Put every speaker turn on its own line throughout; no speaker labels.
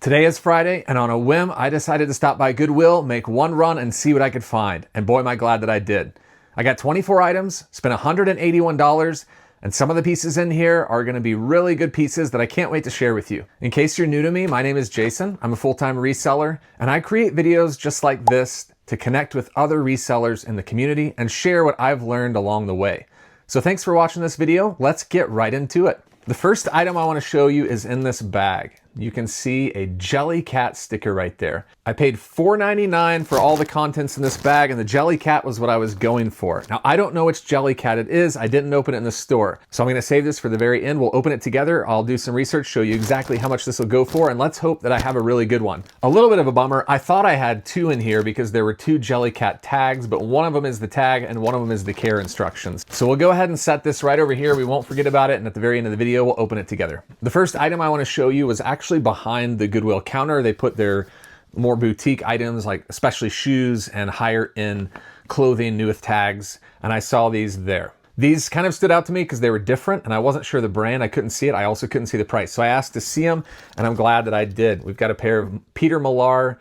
Today is Friday, and on a whim, I decided to stop by Goodwill, make one run, and see what I could find. And boy, am I glad that I did. I got 24 items, spent $181, and some of the pieces in here are gonna be really good pieces that I can't wait to share with you. In case you're new to me, my name is Jason. I'm a full-time reseller, and I create videos just like this to connect with other resellers in the community and share what I've learned along the way. So thanks for watching this video. Let's get right into it. The first item I wanna show you is in this bag. You can see a Jellycat sticker right there. I paid $4.99 for all the contents in this bag, and the Jellycat was what I was going for. Now, I don't know which Jellycat it is. I didn't open it in the store. So I'm gonna save this for the very end. We'll open it together. I'll do some research, show you exactly how much this will go for, and let's hope that I have a really good one. A little bit of a bummer. I thought I had two in here because there were two Jellycat tags, but one of them is the tag and one of them is the care instructions. So we'll go ahead and set this right over here. We won't forget about it, and at the very end of the video, we'll open it together. The first item I wanna show you was actually behind the Goodwill counter. They put their more boutique items, like especially shoes and higher end clothing, new with tags, and I saw these there. These kind of stood out to me because they were different and I wasn't sure the brand. I couldn't see it. I also couldn't see the price. So I asked to see them, and I'm glad that I did. We've got a pair of Peter Millar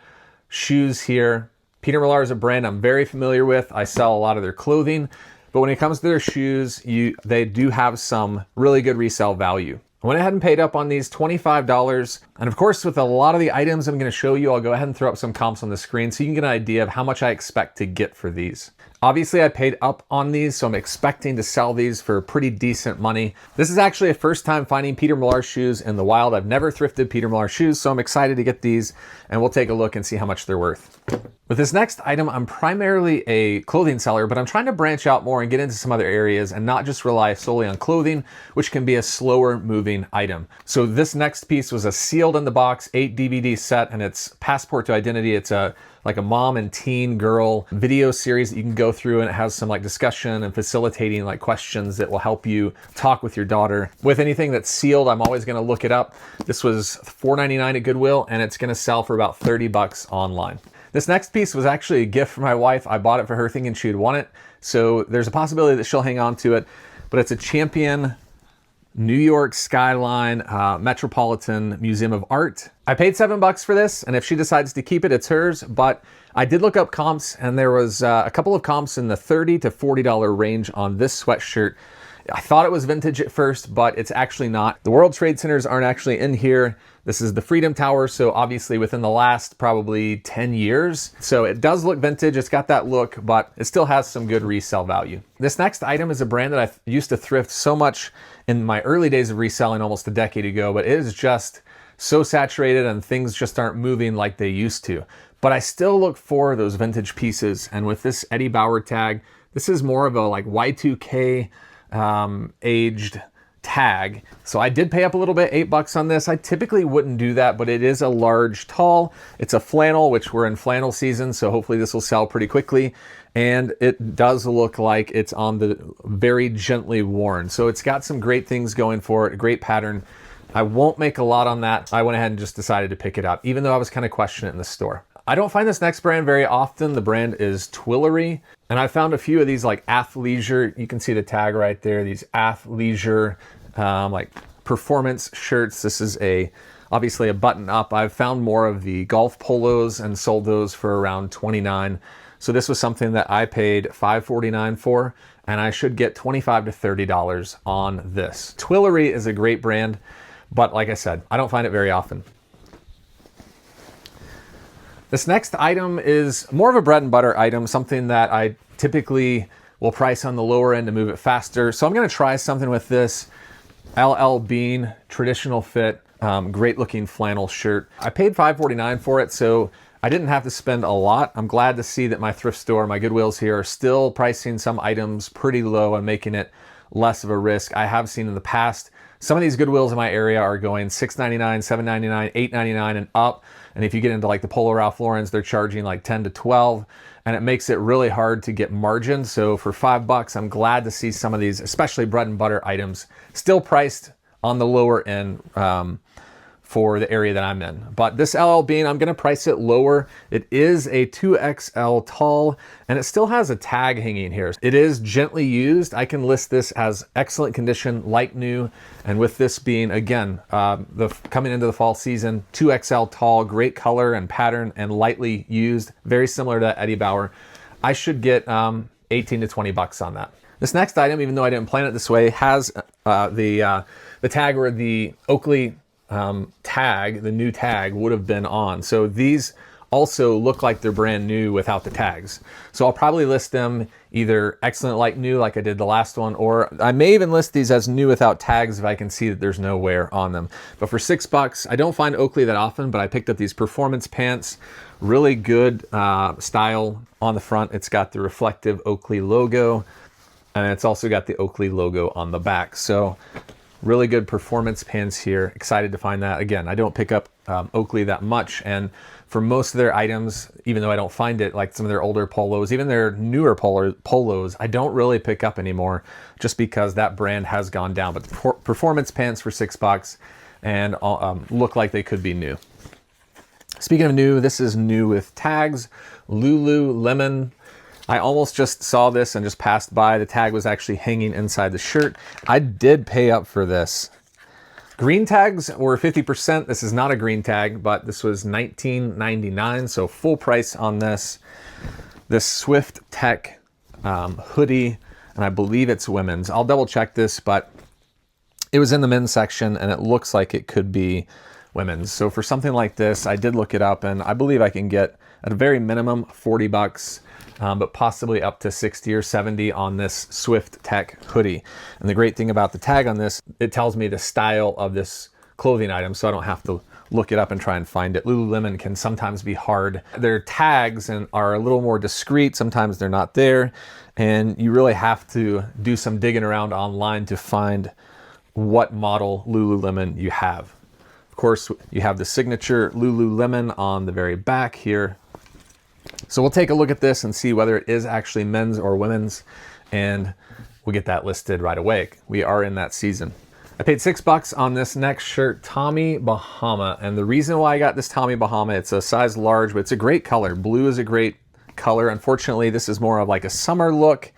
shoes here. Peter Millar is a brand I'm very familiar with. I sell a lot of their clothing, but when it comes to their shoes, they do have some really good resale value. I went ahead and paid up on these $25. And of course, with a lot of the items I'm gonna show you, I'll go ahead and throw up some comps on the screen so you can get an idea of how much I expect to get for these. Obviously, I paid up on these, so I'm expecting to sell these for pretty decent money. This is actually a first time finding Peter Millar shoes in the wild. I've never thrifted Peter Millar shoes, so I'm excited to get these, and we'll take a look and see how much they're worth. With this next item, I'm primarily a clothing seller, but I'm trying to branch out more and get into some other areas and not just rely solely on clothing, which can be a slower moving item. So this next piece was a sealed in the box 8 DVD set, and it's Passport to Identity. It's like a mom and teen girl video series that you can go through, and it has some like discussion and facilitating like questions that will help you talk with your daughter. With anything that's sealed, I'm always gonna look it up. This was $4.99 at Goodwill, and it's gonna sell for about 30 bucks online. This next piece was actually a gift for my wife. I bought it for her thinking she'd want it. So there's a possibility that she'll hang on to it, but it's a Champion New York Skyline Metropolitan Museum of Art. I paid $7 for this, and if she decides to keep it, it's hers, but I did look up comps, and there was a couple of comps in the $30 to $40 range on this sweatshirt. I thought it was vintage at first, but it's actually not. The World Trade Centers aren't actually in here. This is the Freedom Tower, so obviously within the last probably 10 years. So it does look vintage, it's got that look, but it still has some good resale value. This next item is a brand that I used to thrift so much in my early days of reselling almost a decade ago, but it is just so saturated and things just aren't moving like they used to. But I still look for those vintage pieces, and with this Eddie Bauer tag, this is more of a like Y2K aged tag. So I did pay up a little bit, $8 on this. I typically wouldn't do that, but it is a large tall. It's a flannel, which we're in flannel season, so hopefully this will sell pretty quickly. And it does look like it's on the very gently worn. So it's got some great things going for it, a great pattern. I won't make a lot on that. I went ahead and just decided to pick it up, even though I was kind of questioning it in the store. I don't find this next brand very often. The brand is Twillery, and I found a few of these like athleisure, you can see the tag right there, these athleisure like performance shirts. This is obviously a button up. I've found more of the golf polos and sold those for around $29. So this was something that I paid $5.49 for, and I should get $25 to $30 on this. Twillery is a great brand, but like I said, I don't find it very often. This next item is more of a bread and butter item, something that I typically will price on the lower end to move it faster. So I'm gonna try something with this LL Bean traditional fit, great looking flannel shirt. I paid $5.49 for it, so I didn't have to spend a lot. I'm glad to see that my thrift store, my Goodwills here, are still pricing some items pretty low and making it less of a risk. I have seen in the past, some of these Goodwills in my area are going $6.99, $7.99, $8.99 and up. And if you get into like the Polo Ralph Lauren's, they're charging like 10 to 12, and it makes it really hard to get margin. So for $5, I'm glad to see some of these, especially bread and butter items, still priced on the lower end for the area that I'm in. But this LL Bean, I'm gonna price it lower. It is a 2XL tall, and it still has a tag hanging here. It is gently used. I can list this as excellent condition, like new. And with this being, again, coming into the fall season, 2XL tall, great color and pattern, and lightly used, very similar to Eddie Bauer, I should get 18 to 20 bucks on that. This next item, even though I didn't plan it this way, has the tag where the Oakley tag, the new tag, would have been on. So these also look like they're brand new without the tags. So I'll probably list them either excellent like new like I did the last one, or I may even list these as new without tags if I can see that there's no wear on them. But for $6, I don't find Oakley that often, but I picked up these performance pants. Really good style on the front. It's got the reflective Oakley logo, and it's also got the Oakley logo on the back. So really good performance pants here. Excited to find that. Again, I don't pick up Oakley that much, and for most of their items, even though I don't find it, like some of their older polos, even their newer polos, I don't really pick up anymore just because that brand has gone down. But performance pants for $6 and look like they could be new. Speaking of new, this is new with tags, Lululemon. I almost just saw this and just passed by. The tag was actually hanging inside the shirt. I did pay up for this. Green tags were 50%. This is not a green tag, but this was $19.99, so full price on this. This Swift Tech hoodie, and I believe it's women's. I'll double check this, but it was in the men's section, and it looks like it could be women's. So for something like this, I did look it up, and I believe I can get at a very minimum 40 bucks. But possibly up to 60 or 70 on this Swift Tech hoodie. And the great thing about the tag on this, it tells me the style of this clothing item, so I don't have to look it up and try and find it. Lululemon can sometimes be hard. Their tags are a little more discreet. Sometimes they're not there, and you really have to do some digging around online to find what model Lululemon you have. Of course, you have the signature Lululemon on the very back here. So we'll take a look at this and see whether it is actually men's or women's, and we'll get that listed right away. We are in that season. I paid $6 on this next shirt, Tommy Bahama, and the reason why I got this Tommy Bahama, it's a size large, but it's a great color. Blue is a great color. Unfortunately, this is more of like a summer look,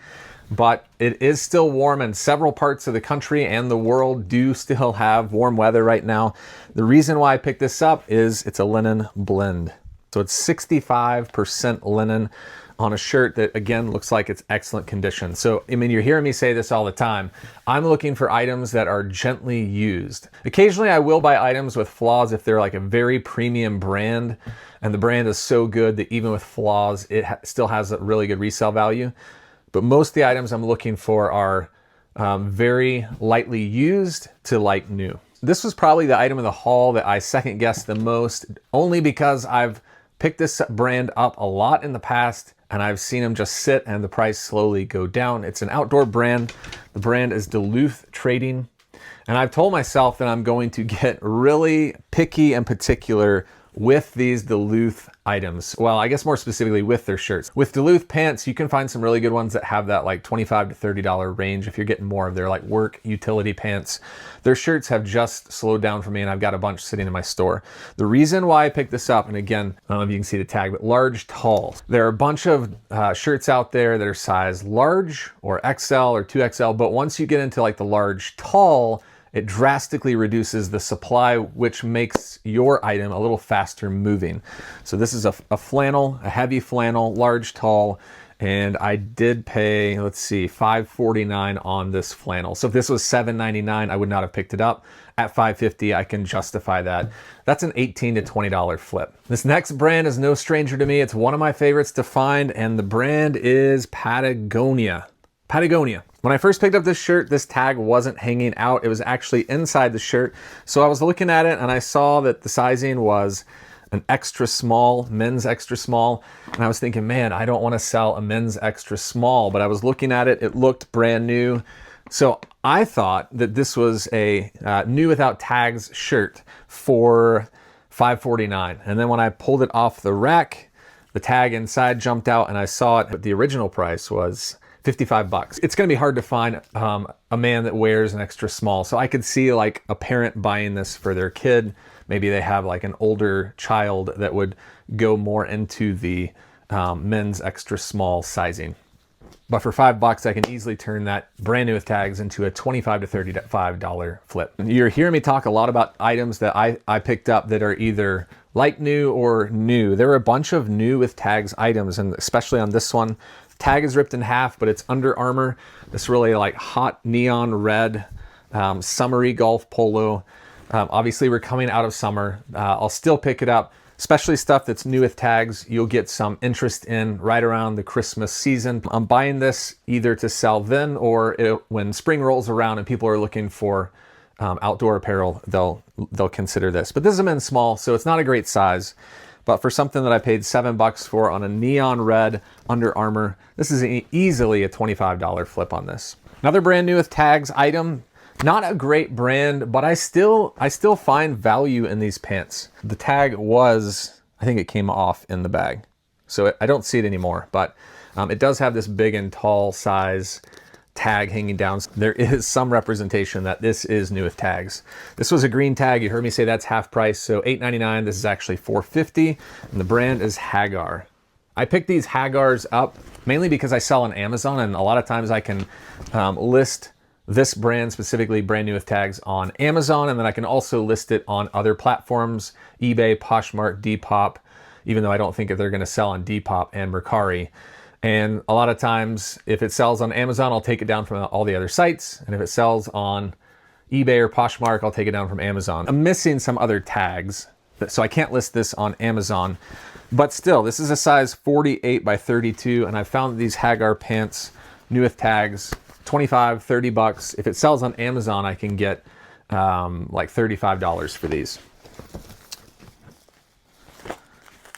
but it is still warm, and several parts of the country and the world do still have warm weather right now. The reason why I picked this up is it's a linen blend. So it's 65% linen on a shirt that, again, looks like it's excellent condition. So, I mean, you're hearing me say this all the time. I'm looking for items that are gently used. Occasionally, I will buy items with flaws if they're like a very premium brand, and the brand is so good that even with flaws, it still has a really good resale value. But most of the items I'm looking for are very lightly used to like new. This was probably the item of the haul that I second guessed the most, only because I've picked this brand up a lot in the past, and I've seen them just sit and the price slowly go down. It's an outdoor brand. The brand is Duluth Trading. And I've told myself that I'm going to get really picky and particular with these Duluth items. Well, I guess more specifically with their shirts. With Duluth pants, you can find some really good ones that have that like $25 to $30 range if you're getting more of their like work utility pants. Their shirts have just slowed down for me, and I've got a bunch sitting in my store. The reason why I picked this up, and again, I don't know if you can see the tag, but large, tall. There are a bunch of shirts out there that are size large or XL or 2XL, but once you get into like the large, tall, it drastically reduces the supply, which makes your item a little faster moving. So this is a flannel, a heavy flannel, large, tall, and I did pay, let's see, $5.49 on this flannel. So if this was $7.99, I would not have picked it up. At $5.50, I can justify that. That's an $18 to $20 flip. This next brand is no stranger to me. It's one of my favorites to find, and the brand is Patagonia. Patagonia. When I first picked up this shirt, this tag wasn't hanging out. It was actually inside the shirt. So I was looking at it and I saw that the sizing was an extra small, men's extra small. And I was thinking, man, I don't want to sell a men's extra small, but I was looking at it. It looked brand new. So I thought that this was a new without tags shirt for $5.49. And then when I pulled it off the rack, the tag inside jumped out and I saw it, but the original price was $55. It's gonna be hard to find a man that wears an extra small. So I could see like a parent buying this for their kid, maybe they have like an older child that would go more into the men's extra small sizing. But for $5, I can easily turn that brand new with tags into a $25 to $35 flip. You're hearing me talk a lot about items that I picked up that are either like new or new. There are a bunch of new with tags items, and especially on this one, tag is ripped in half, but it's Under Armour. This really like hot neon red, summery golf polo. Obviously we're coming out of summer. I'll still pick it up. Especially stuff that's new with tags, you'll get some interest in right around the Christmas season. I'm buying this either to sell then, or when spring rolls around and people are looking for outdoor apparel, they'll consider this. But this is a men's small, so it's not a great size. But for something that I paid $7 for on a neon red Under Armour, this is easily a $25 flip on this. Another brand new with tags item. Not a great brand, but I still find value in these pants. The tag was, I think it came off in the bag, so I don't see it anymore, but it does have this big and tall size tag hanging down. There is some representation that this is new with tags. This was a green tag. You heard me say that's half price, so $8.99. This is actually $4.50, and the brand is Hagar. I picked these Hagars up mainly because I sell on Amazon, and a lot of times I can list this brand, specifically brand new with tags, on Amazon, and then I can also list it on other platforms, eBay, Poshmark, Depop, even though I don't think that they're gonna sell on Depop and Mercari. And a lot of times, if it sells on Amazon, I'll take it down from all the other sites, and if it sells on eBay or Poshmark, I'll take it down from Amazon. I'm missing some other tags, so I can't list this on Amazon, but still, this is a size 48 by 32, and I found these Hagar pants, new with tags, $25, $30. If it sells on Amazon, I can get like $35 for these.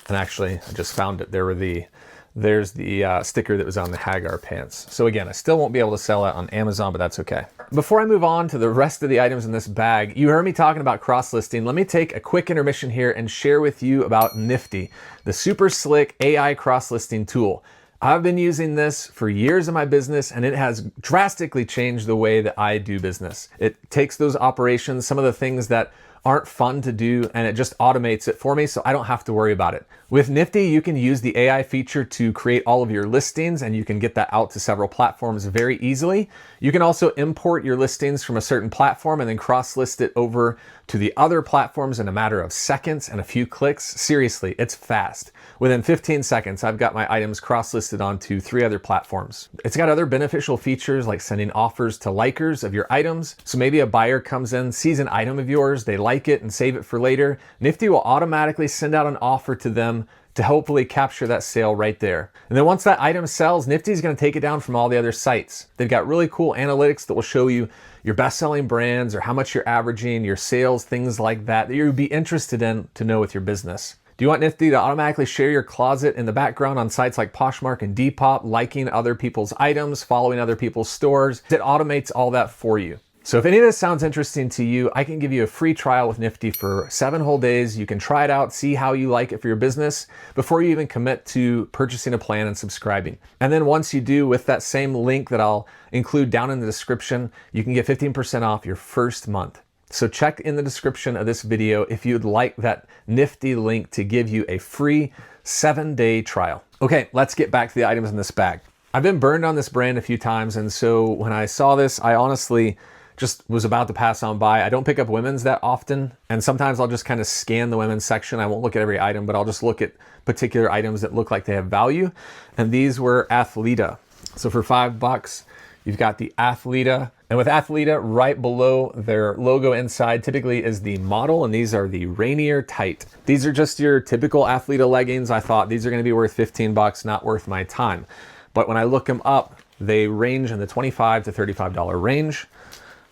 And actually, I just found it. There's the sticker that was on the Hagar pants. So again, I still won't be able to sell it on Amazon, but that's okay. Before I move on to the rest of the items in this bag, you heard me talking about cross-listing. Let me take a quick intermission here and share with you about Nifty, the super slick AI cross-listing tool. I've been using this for years in my business, and it has drastically changed the way that I do business. It takes those operations, some of the things that aren't fun to do, and it just automates it for me so I don't have to worry about it. With Nifty, you can use the AI feature to create all of your listings, and you can get that out to several platforms very easily. You can also import your listings from a certain platform and then cross-list it over to the other platforms in a matter of seconds and a few clicks. Seriously, it's fast. Within 15 seconds, I've got my items cross-listed onto 3 other platforms. It's got other beneficial features like sending offers to likers of your items. So maybe a buyer comes in, sees an item of yours, they like it and save it for later. Nifty will automatically send out an offer to them to hopefully capture that sale right there. And then once that item sells, Nifty's gonna take it down from all the other sites. They've got really cool analytics that will show you your best-selling brands or how much you're averaging, your sales, things like that you'd be interested in to know with your business. Do you want Nifty to automatically share your closet in the background on sites like Poshmark and Depop, liking other people's items, following other people's stores? It automates all that for you. So if any of this sounds interesting to you, I can give you a free trial with Nifty for 7 whole days. You can try it out, see how you like it for your business before you even commit to purchasing a plan and subscribing. And then once you do, with that same link that I'll include down in the description, you can get 15% off your first month. So check in the description of this video if you'd like that Nifty link to give you a free 7-day trial. Okay, let's get back to the items in this bag. I've been burned on this brand a few times, and so when I saw this, I honestly just was about to pass on by. I don't pick up women's that often, and sometimes I'll just kind of scan the women's section. I won't look at every item, but I'll just look at particular items that look like they have value. And these were Athleta. So for $5, you've got the Athleta. And with Athleta, right below their logo inside typically is the model, and these are the Rainier Tight. These are just your typical Athleta leggings. I thought these are gonna be worth $15, not worth my time. But when I look them up, they range in the $25 to $35 range.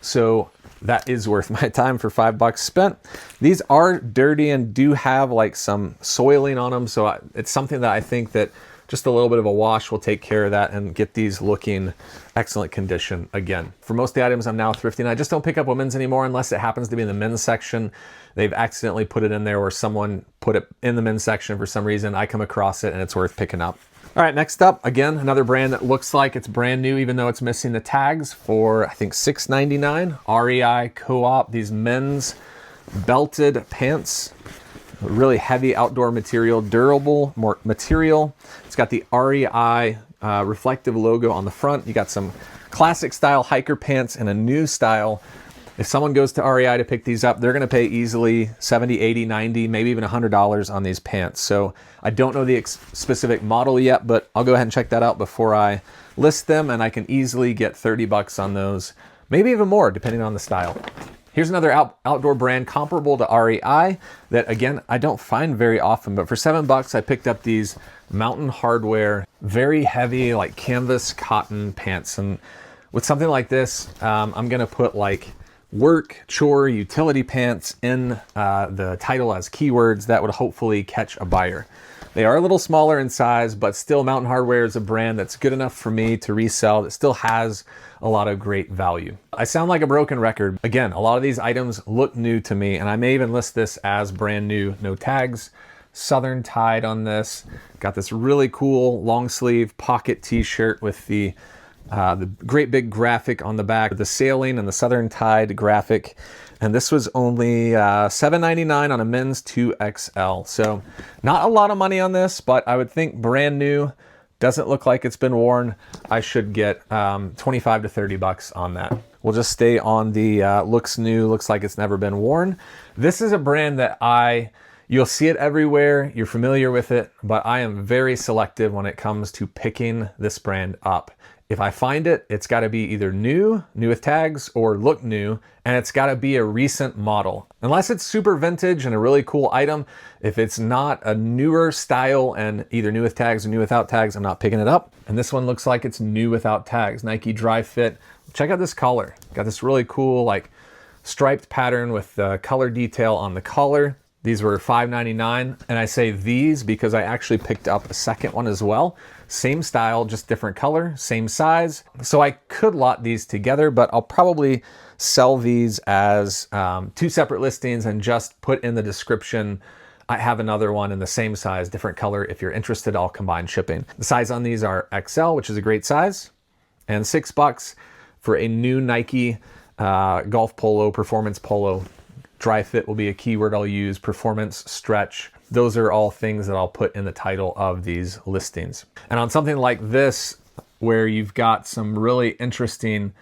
So that is worth my time for $5 spent. These are dirty and do have like some soiling on them. So it's something that I think that just a little bit of a wash will take care of that and get these looking excellent condition again. For most of the items I'm now thrifting, I just don't pick up women's anymore unless it happens to be in the men's section. They've accidentally put it in there or someone put it in the men's section for some reason. I come across it and it's worth picking up. All right, next up, again, another brand that looks like it's brand new, even though it's missing the tags, for I think $6.99. REI Co-op, these men's belted pants. Really heavy outdoor material, durable more material. It's got the REI reflective logo on the front. You got some classic style hiker pants and a new style. If someone goes to REI to pick these up, they're gonna pay easily 70, 80, 90, maybe even $100 on these pants. So I don't know the specific model yet, but I'll go ahead and check that out before I list them, and I can easily get 30 bucks on those, maybe even more depending on the style. Here's another outdoor brand comparable to REI that, again, I don't find very often, but for 7 bucks, I picked up these Mountain Hardwear, very heavy, like canvas cotton pants. And with something like this, I'm gonna put like work, chore, utility pants in the title as keywords that would hopefully catch a buyer. They are a little smaller in size, but still Mountain Hardwear is a brand that's good enough for me to resell, that still has a lot of great value. I sound like a broken record. Again, a lot of these items look new to me, and I may even list this as brand new, no tags. Southern Tide on this. Got this really cool long sleeve pocket t-shirt with the great big graphic on the back, the sailing and the Southern Tide graphic. And this was only $7.99 on a men's 2XL. So not a lot of money on this, but I would think brand new, doesn't look like it's been worn. I should get 25 to 30 bucks on that. We'll just stay on the looks new, looks like it's never been worn. This is a brand that you'll see it everywhere, you're familiar with it, but I am very selective when it comes to picking this brand up. If I find it, it's gotta be either new with tags, or look new, and it's gotta be a recent model. Unless it's super vintage and a really cool item, if it's not a newer style and either new with tags or new without tags, I'm not picking it up. And this one looks like it's new without tags. Nike Dry Fit. Check out this collar. Got this really cool like striped pattern with the color detail on the collar. These were $5.99, and I say these because I actually picked up a second one as well. Same style, just different color, same size. So I could lot these together, but I'll probably sell these as 2 separate listings and just put in the description, I have another one in the same size, different color. If you're interested, I'll combine shipping. The size on these are XL, which is a great size, and $6 for a new Nike golf polo, performance polo. Dry fit will be a keyword I'll use, performance, stretch. Those are all things that I'll put in the title of these listings. And on something like this, where you've got some really interesting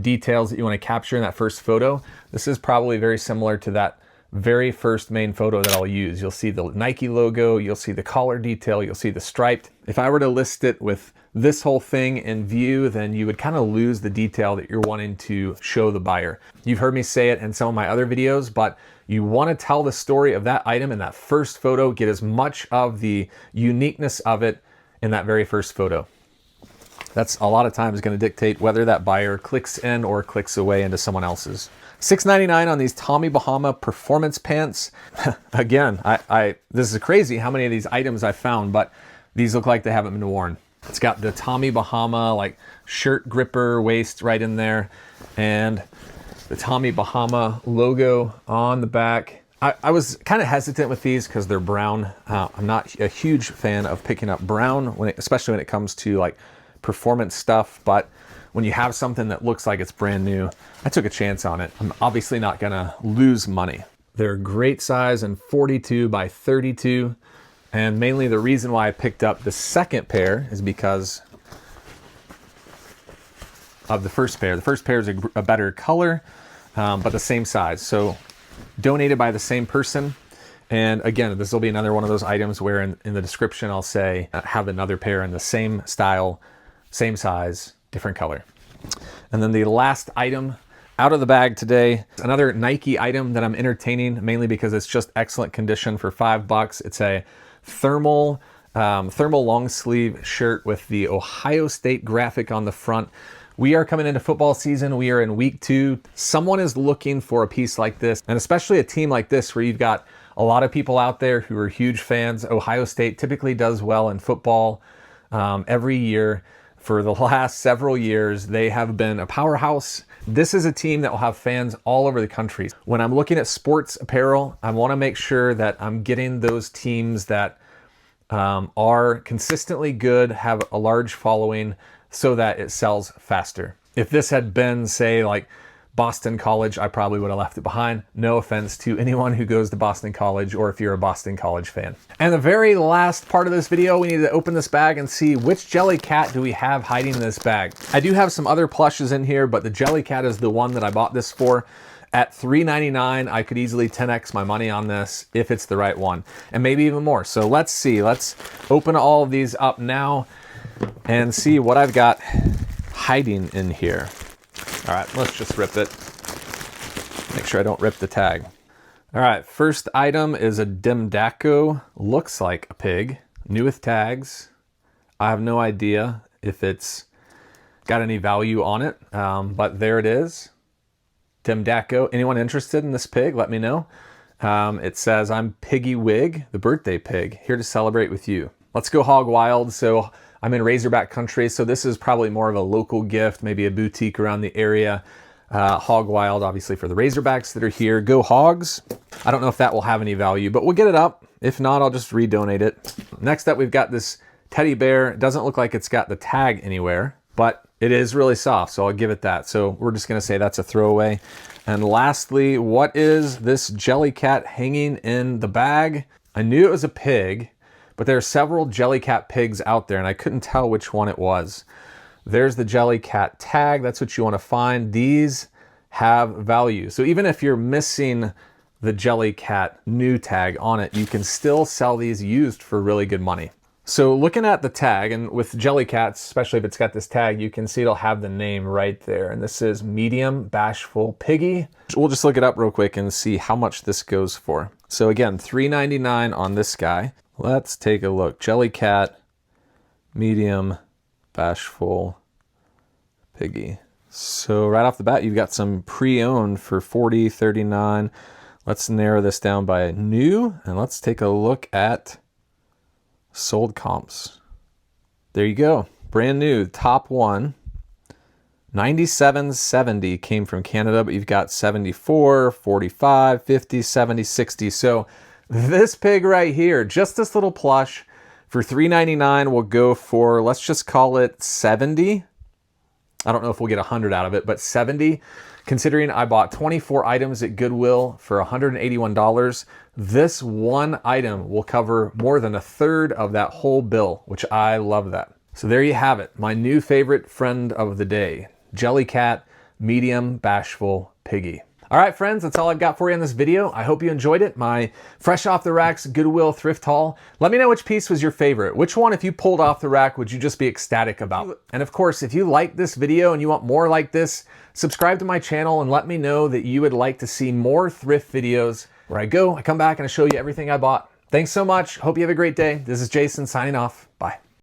details that you want to capture in that first photo, this is probably very similar to that very first main photo that I'll use. You'll see the Nike logo, you'll see the collar detail, you'll see the striped. If I were to list it with this whole thing in view, then you would kind of lose the detail that you're wanting to show the buyer. You've heard me say it in some of my other videos, but you want to tell the story of that item in that first photo, get as much of the uniqueness of it in that very first photo. That's a lot of times going to dictate whether that buyer clicks in or clicks away into someone else's. $6.99 on these Tommy Bahama performance pants. Again, this is crazy how many of these items I found, but these look like they haven't been worn. It's got the Tommy Bahama like shirt gripper waist right in there, and the Tommy Bahama logo on the back. I was kind of hesitant with these because they're brown. I'm not a huge fan of picking up brown, especially when it comes to like performance stuff, but when you have something that looks like it's brand new, I took a chance on it. I'm obviously not gonna lose money. They're great size and 42 by 32. And mainly the reason why I picked up the second pair is because of the first pair. The first pair is a better color, but the same size. So donated by the same person. And again, this will be another one of those items where in the description, I'll say, have another pair in the same style, same size, different color. And then the last item out of the bag today, another Nike item that I'm entertaining, mainly because it's just excellent condition for $5. It's a thermal long sleeve shirt with the Ohio State graphic on the front. We are coming into football season. We are in week 2. Someone is looking for a piece like this, and especially a team like this where you've got a lot of people out there who are huge fans. Ohio State typically does well in football every year. For the last several years, they have been a powerhouse. This is a team that will have fans all over the country. When I'm looking at sports apparel, I want to make sure that I'm getting those teams that are consistently good, have a large following, so that it sells faster. If this had been, say, like Boston College, I probably would have left it behind. No offense to anyone who goes to Boston College or if you're a Boston College fan. And the very last part of this video, we need to open this bag and see which Jellycat do we have hiding in this bag. I do have some other plushes in here, but the Jellycat is the one that I bought this for. At $3.99, I could easily 10x my money on this if it's the right one, and maybe even more. So let's see. Let's open all of these up now and see what I've got hiding in here. All right, let's just rip it. Make sure I don't rip the tag. All right, first item is a Dimdaco. Looks like a pig, new with tags. I have no idea if it's got any value on it, but there it is. Dimdaco. Anyone interested in this pig, let me know. It says, I'm Piggy Wig, the birthday pig, here to celebrate with you. Let's go hog wild. So I'm in Razorback country, so this is probably more of a local gift, maybe a boutique around the area. Hog wild, obviously, for the Razorbacks that are here. Go Hogs. I don't know if that will have any value, but we'll get it up. If not, I'll just redonate it. Next up, we've got this teddy bear. It doesn't look like it's got the tag anywhere, but it is really soft, so I'll give it that. So we're just gonna say that's a throwaway. And lastly, what is this Jellycat hanging in the bag? I knew it was a pig, but there are several Jellycat pigs out there and I couldn't tell which one it was. There's the Jellycat tag, that's what you wanna find. These have value. So even if you're missing the Jellycat new tag on it, you can still sell these used for really good money. So looking at the tag, and with Jellycats, especially if it's got this tag, you can see it'll have the name right there. And this is Medium Bashful Piggy. We'll just look it up real quick and see how much this goes for. So again, $3.99 on this guy. Let's take a look. Jellycat, Medium Bashful Piggy. So right off the bat, you've got some pre-owned for $40, $39. Let's narrow this down by new, and let's take a look at sold comps. There you go. Brand new, top one. 97.70 came from Canada, but you've got 74, 45, 50, 70, 60. So this pig right here, just this little plush for $3.99 will go for, let's just call it 70. I don't know if we'll get 100 out of it, but 70. Considering I bought 24 items at Goodwill for $181, this one item will cover more than a third of that whole bill, which I love that. So there you have it, my new favorite friend of the day, Jellycat Medium Bashful Piggy. All right, friends, that's all I've got for you in this video. I hope you enjoyed it. My fresh off the racks Goodwill thrift haul. Let me know which piece was your favorite. Which one, if you pulled off the rack, would you just be ecstatic about? And of course, if you like this video and you want more like this, subscribe to my channel and let me know that you would like to see more thrift videos where I come back and I show you everything I bought. Thanks so much. Hope you have a great day. This is Jason signing off. Bye.